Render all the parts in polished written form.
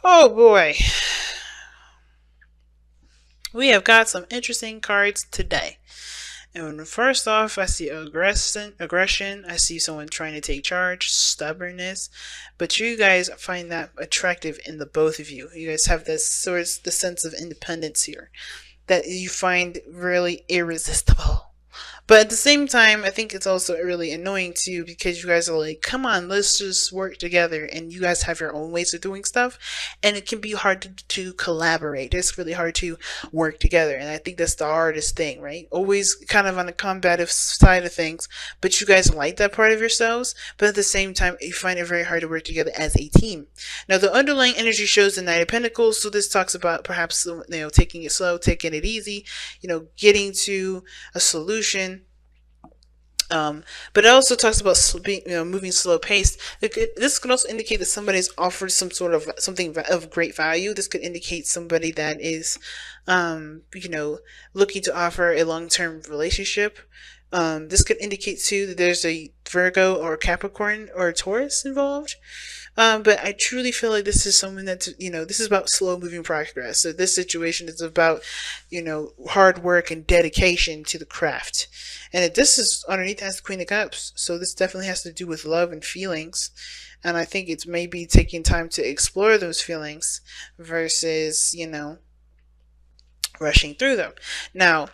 Oh boy, we have got some interesting cards today. And first off, I see aggression. I see someone trying to take charge, stubbornness. But you guys find that attractive in the both of you. You guys have this sort of the sense of independence here that you find really irresistible. But at the same time, I think it's also really annoying too because you guys are like, come on, let's just work together. And you guys have your own ways of doing stuff. And it can be hard to collaborate. It's really hard to work together. And I think that's the hardest thing, right? Always kind of on the combative side of things. But you guys like that part of yourselves. But at the same time, you find it very hard to work together as a team. Now, the underlying energy shows the Knight of Pentacles. So this talks about perhaps, taking it slow, taking it easy, getting to a solution. But it also talks about moving slow paced. This could also indicate that somebody's offered some sort of something of great value. This could indicate somebody that is, looking to offer a long term relationship. This could indicate too that there's a Virgo or Capricorn or Taurus involved. But I truly feel like this is someone that's, this is about slow moving progress. So this situation is about, hard work and dedication to the craft. And this is underneath has the Queen of Cups. So this definitely has to do with love and feelings. And I think it's maybe taking time to explore those feelings versus, rushing through them. Now,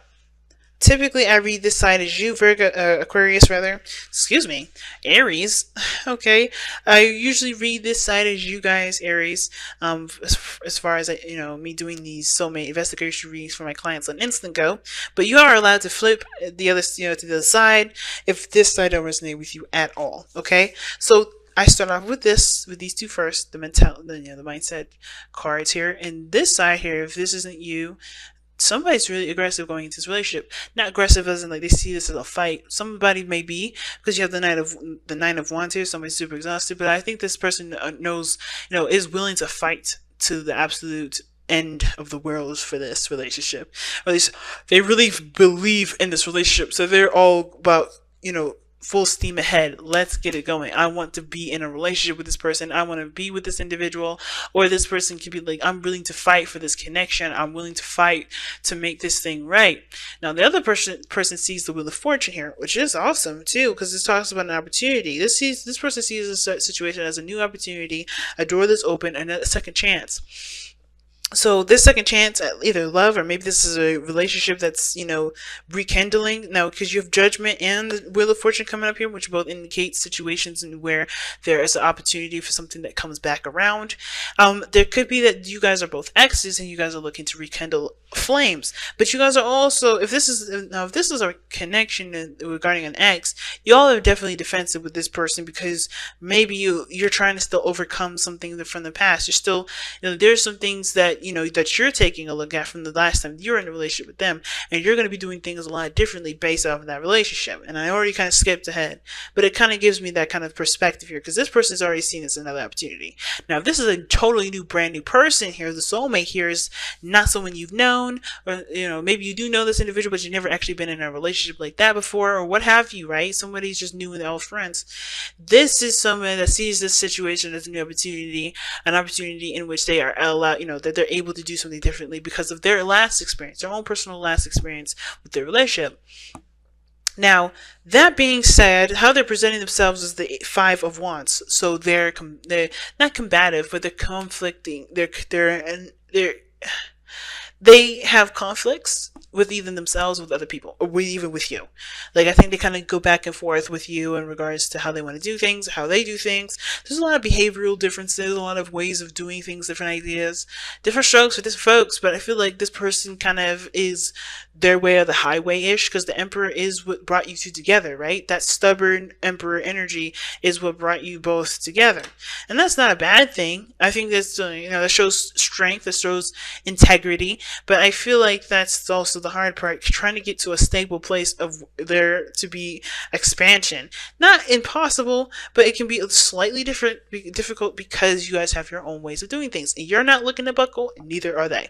typically, I read this side as you, Aquarius, rather. Excuse me, Aries. Okay, I usually read this side as you guys, Aries. As far as me doing these soulmate investigation readings for my clients on Instant Go, but you are allowed to flip the other, to the other side if this side don't resonate with you at all. Okay, so I start off with these two first, the mindset cards here, and this side here. If this isn't you, somebody's really aggressive going into this relationship. Not aggressive as in like they see this as a fight. Somebody may be, because you have the nine of wands here. Somebody's super exhausted, but I think this person knows, is willing to fight to the absolute end of the world for this relationship. Or at least they really believe in this relationship, so they're all about full steam ahead. Let's get it going. I want to be in a relationship with this person. I want to be with this individual. Or this person can be like, I'm willing to fight for this connection. I'm willing to fight to make this thing right. Now, the other person sees the Wheel of Fortune here, which is awesome too, because this talks about an opportunity. This person sees this situation as a new opportunity, a door that's open, and a second chance. So this second chance at either love or maybe this is a relationship that's, rekindling. Now, because you have Judgment and the Wheel of Fortune coming up here, which both indicate situations in where there is an opportunity for something that comes back around. There could be that you guys are both exes and you guys are looking to rekindle flames. But you guys are also, if this is a connection regarding an ex, y'all are definitely defensive with this person because maybe you're trying to still overcome something from the past. You're still, there's some things that that you're taking a look at from the last time you're in a relationship with them, and you're going to be doing things a lot differently based off of that relationship. And I already kind of skipped ahead, but it kind of gives me that kind of perspective here because this person's already seen this as another opportunity. Now, if this is a totally brand new person here, the soulmate here is not someone you've known, or maybe you do know this individual, but you've never actually been in a relationship like that before, or what have you, right? Somebody's just new and they're all friends. This is someone that sees this situation as a new opportunity, an opportunity in which they are allowed, that they're able to do something differently because of their last experience, their own personal last experience with their relationship. Now, that being said, how they're presenting themselves is the Five of Wands. So they're not combative, but they're conflicting. They have conflicts with even themselves, with other people, or even with you. Like, I think they kind of go back and forth with you in regards to how they want to do things, how they do things. There's a lot of behavioral differences, a lot of ways of doing things, different ideas, different strokes for different folks, but I feel like this person kind of is their way of the highway-ish, because the Emperor is what brought you two together, right? That stubborn Emperor energy is what brought you both together. And that's not a bad thing. I think that's, that shows strength, that shows integrity, but I feel like that's also the hard part, trying to get to a stable place of there to be expansion. Not impossible, but it can be slightly difficult because you guys have your own ways of doing things. And you're not looking to buckle, and neither are they.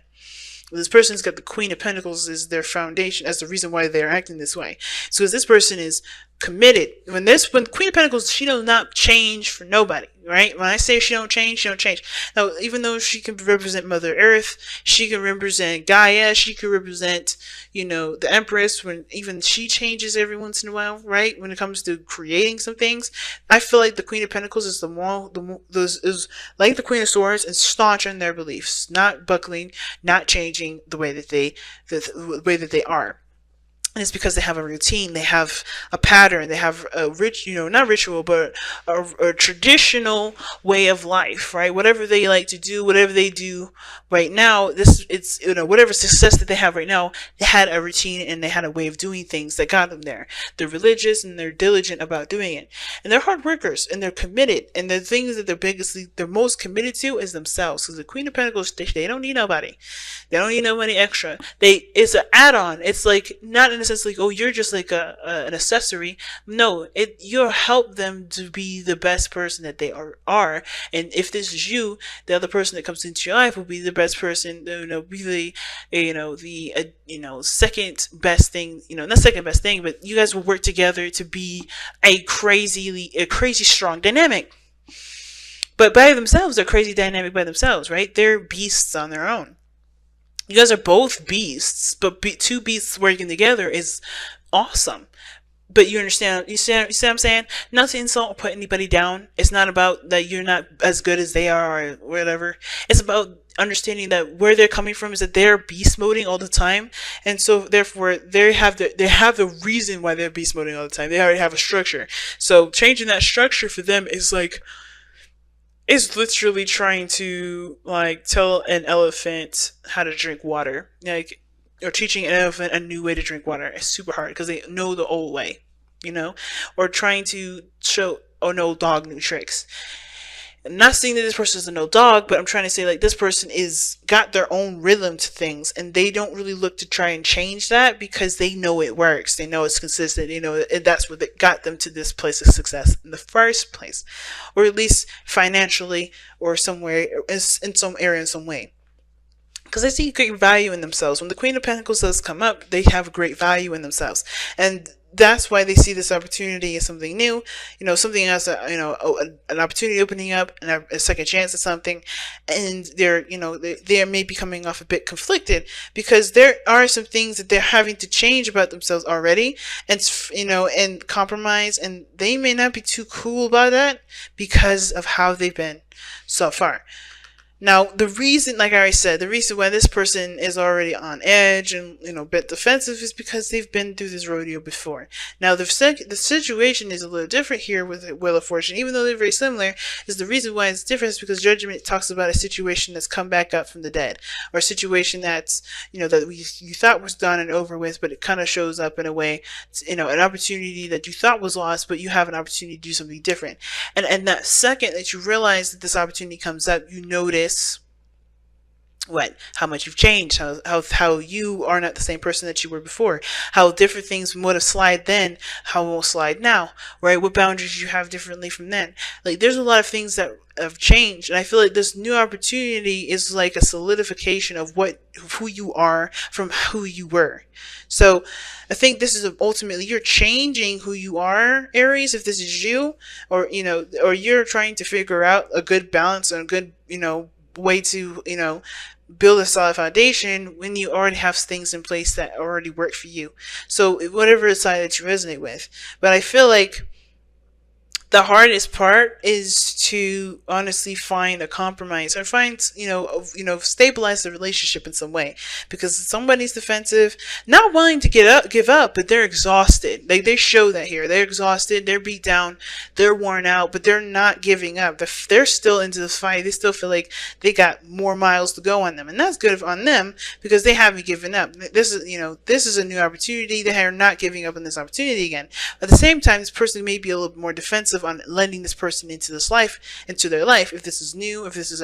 This person's got the Queen of Pentacles as their foundation, as the reason why they're acting this way. So as this person is committed, when Queen of Pentacles, she does not change for nobody. right? When I say she don't change, she don't change. Now, even though she can represent Mother Earth, she can represent Gaia, she can represent, the Empress, when even she changes every once in a while, right? When it comes to creating some things, I feel like the Queen of Pentacles is is like the Queen of Swords and staunch in their beliefs, not buckling, not changing the way that they are. And it's because they have a routine, they have a pattern, they have a not ritual, but a traditional way of life, right? Whatever they like to do, whatever they do right now, whatever success that they have right now, they had a routine and they had a way of doing things that got them there. They're religious and they're diligent about doing it. And they're hard workers and they're committed. And the things that they're most committed to is themselves. Because the Queen of Pentacles, they don't need nobody. They don't need nobody extra. It's an add-on. It's like, not in a sense like, oh, you're just like an accessory. No, you'll help them to be the best person that they are. And if this is you, the other person that comes into your life will be the best person. Be the second best thing. Not second best thing, but you guys will work together to be a crazy strong dynamic. But by themselves, they're crazy dynamic by themselves, right? They're beasts on their own. You guys are both beasts, but two beasts working together is awesome. But you understand, you see what I'm saying? Not to insult or put anybody down. It's not about that you're not as good as they are or whatever. It's about understanding that where they're coming from is that they're beast moding all the time. And so therefore they have the reason why they're beast moding all the time. They already have a structure. So changing that structure for them is like, is literally trying to like tell an elephant how to drink water, or teaching an elephant a new way to drink water. It's super hard because they know the old way, or trying to show no dog new tricks. I'm not saying that this person is a no dog, but I'm trying to say like this person is got their own rhythm to things, and they don't really look to try and change that because they know it works. They know it's consistent. That's what got them to this place of success in the first place, or at least financially, or somewhere in some area in some way. Because they see great value in themselves. When the Queen of Pentacles does come up, they have great value in themselves, and that's why they see this opportunity as something new, something as an opportunity opening up and a second chance at something. And they may be coming off a bit conflicted because there are some things that they're having to change about themselves already, and compromise, and they may not be too cool about that because of how they've been so far. Now, the reason, like I already said, the reason why this person is already on edge and, a bit defensive is because they've been through this rodeo before. Now, the situation is a little different here with Wheel of Fortune, even though they're very similar. Is the reason why it's different is because Judgment talks about a situation that's come back up from the dead, or a situation that's, that you thought was done and over with, but it kind of shows up in a way, an opportunity that you thought was lost, but you have an opportunity to do something different. And that second that you realize that this opportunity comes up, you notice how much you've changed, how you are not the same person that you were before, how different things would have slide then, how won't slide now, right? What boundaries you have differently from then. Like, there's a lot of things that have changed, and I feel like this new opportunity is like a solidification of who you are from who you were. So I think this is ultimately, you're changing who you are, Aries, if this is you, or you're trying to figure out a good balance and a good way to build a solid foundation when you already have things in place that already work for you. So whatever side that you resonate with. But I feel like the hardest part is to honestly find a compromise, or find, stabilize the relationship in some way, because somebody's defensive, not willing to give up, but they're exhausted. Like, they show that here. They're exhausted, they're beat down, they're worn out, but they're not giving up. They're still into the fight. They still feel like they got more miles to go on them, and that's good on them because they haven't given up. This is a new opportunity. They are not giving up on this opportunity again. At the same time, this person may be a little bit more defensive on letting this person into their life. If this is new, if this is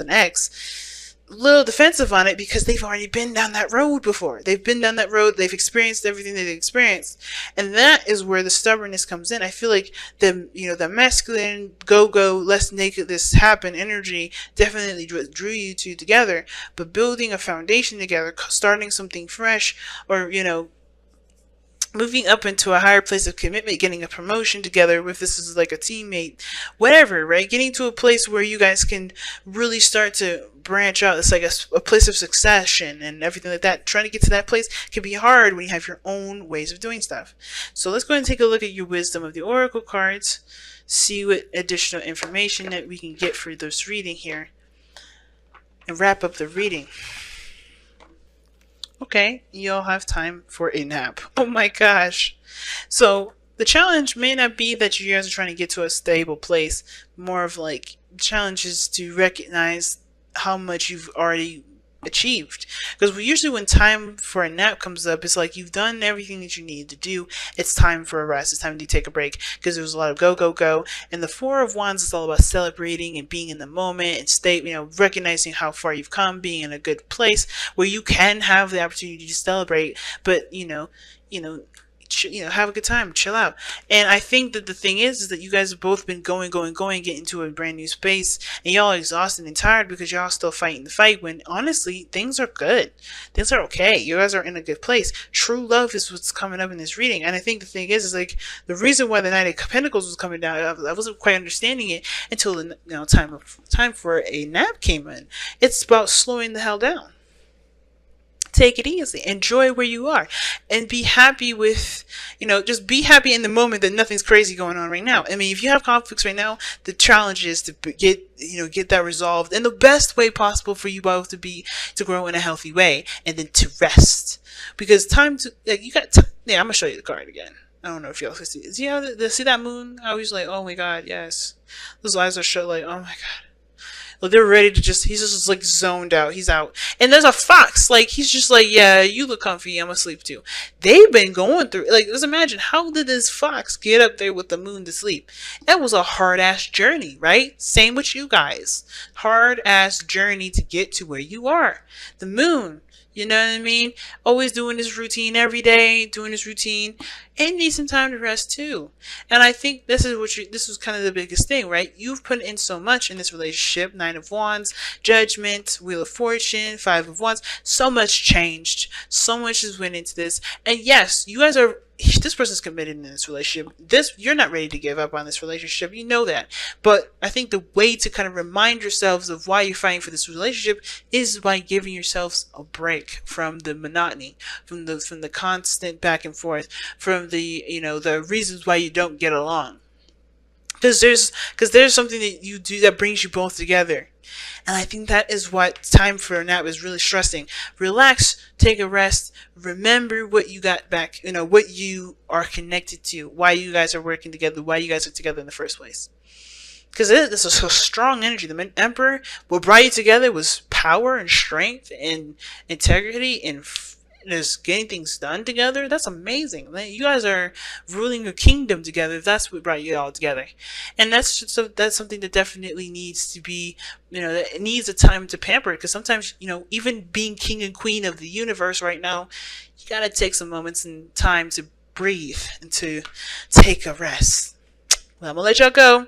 an ex, a little defensive on it because they've already been down that road before. They've been down that road. They've experienced everything they've experienced, and that is where the stubbornness comes in. I feel like the masculine go, let's make this happen energy definitely drew you two together. But building a foundation together, starting something fresh, or moving up into a higher place of commitment, getting a promotion together, if this is like a teammate, whatever, right? Getting to a place where you guys can really start to branch out. It's like a place of succession and everything like that. Trying to get to that place can be hard when you have your own ways of doing stuff. So let's go ahead and take a look at your wisdom of the oracle cards, see what additional information that we can get for this reading here, and wrap up the reading. Okay, you'll have time for a nap. Oh my gosh. So the challenge may not be that you guys are trying to get to a stable place. More of like challenges to recognize how much you've already achieved. Because usually when time for a nap comes up, it's like you've done everything that you need to do. It's time for a rest. It's time to take a break because there was a lot of go, go, go. And the Four of Wands is all about celebrating and being in the moment and recognizing how far you've come, being in a good place where you can have the opportunity to celebrate, but have a good time, chill out. And I think that the thing is that you guys have both been going, get into a brand new space, and y'all are exhausted and tired because y'all still fighting the fight when honestly things are good. Things are okay. You guys are in a good place. True love is what's coming up in this reading. And I think the thing is like the reason why the Knight of Pentacles was coming down, I wasn't quite understanding it until the time for a nap came in. It's about slowing the hell down. Take it easy. Enjoy where you are. And be happy with, just be happy in the moment that nothing's crazy going on right now. I mean, if you have conflicts right now, the challenge is to get that resolved in the best way possible for you both to grow in a healthy way, and then to rest. Because time to, you got time. Yeah, I'm going to show you the card again. I don't know if y'all can see it. See that moon? I was like, oh my god, yes. Those eyes are shut like, oh my god. Like they're ready to he's just like zoned out. He's out. And there's a fox. Like he's just like, yeah, you look comfy. I'm asleep too. They've been going through, like, just imagine, how did this fox get up there with the moon to sleep? That was a hard ass journey, right? Same with you guys. Hard ass journey to get to where you are. The moon. You know what I mean? Always doing this routine every day, doing this routine, and need some time to rest too. And I think this was kind of the biggest thing, right? You've put in so much in this relationship. 9 of Wands, Judgment, Wheel of Fortune, 5 of Wands. So much changed. So much has went into this. And yes, you guys are, this person's committed in this relationship. You're not ready to give up on this relationship. You know that. But I think the way to kind of remind yourselves of why you're fighting for this relationship is by giving yourselves a break from the monotony, from the constant back and forth, from the reasons why you don't get along. Because there's something that you do that brings you both together. And I think that is what time for a nap is really stressing. Relax, take a rest, remember what you got back, what you are connected to, why you guys are working together, why you guys are together in the first place. Because this is a strong energy. The Emperor, what brought you together was power and strength and integrity and just getting things done together. That's amazing. You guys are ruling a kingdom together. That's what brought you all together. And that's something that definitely needs to be, it needs a time to pamper it. Because sometimes, even being king and queen of the universe right now, you got to take some moments and time to breathe and to take a rest. Well, I'm going to let y'all go.